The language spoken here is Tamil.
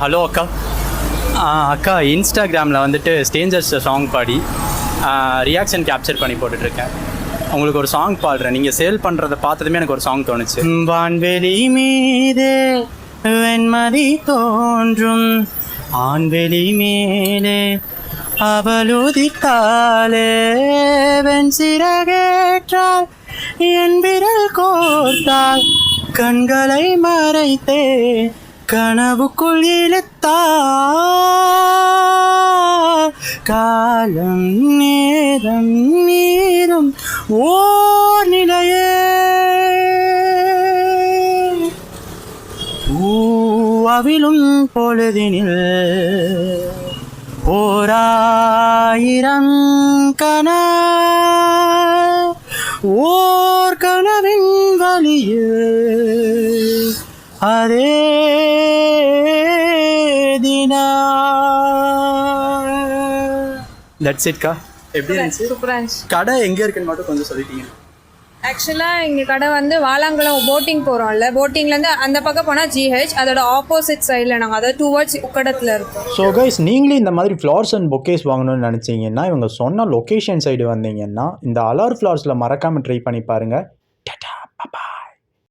ஹலோ அக்கா. அக்கா, இன்ஸ்டாகிராமில் வந்துட்டு ஸ்டேஞ்சர்ஸ் சாங் பாடி ரியாக்ஷன் கேப்சர் பண்ணி போட்டுட்ருக்கேன். உங்களுக்கு ஒரு சாங் பாடுறேன். நீங்கள் சேல் பண்ணுறதை பார்த்ததுமே எனக்கு ஒரு சாங் தோணுச்சு. வான்வெளி மீது வெண்மதி தோன்றும், ஆண்வெளி மேலே அவளுதித்தாலே, வெண் சிறகேற்றால் என் விரல் கோர்த்தால், கண்களை மறைத்தே கனவுக்குள் இழுத்தா, காலம் நேரம் நீரும் ஓர் நிலையே, பூவிலும் பொழுதினில் ஓராயிரம் ஓர் கனவின் வழியில் அதே தினா. தட்ஸ் இட்கா. எப்படி இருந்துச்சு? சூப்பராக இருந்துச்சு. கடை எங்கே இருக்குன்னு மட்டும் கொஞ்சம் சொல்லிட்டீங்க. ஆக்சுவலாக எங்கள் கடை வந்து வாலாங்குளம் போட்டிங் போகிறோம்ல, போட்டிங்லேருந்து அந்த பக்கம் போனால் ஜிஹெச், அதோட ஆப்போசிட் சைடில் நாங்கள் அதாவது டுவர்ட்ஸ் உக்கடத்தில் இருக்கோம். ஸோ கைஸ், நீங்களே இந்த மாதிரி ஃப்ளவர்ஸ் அண்ட் பொக்கேஸ் வாங்கணும்னு நினச்சிங்கன்னா இவங்க சொன்ன லொக்கேஷன் சைடு வந்தீங்கன்னா இந்த அலார் ஃப்ளவர்ஸில் மறக்காமல் ட்ரை பண்ணி பாருங்கள்.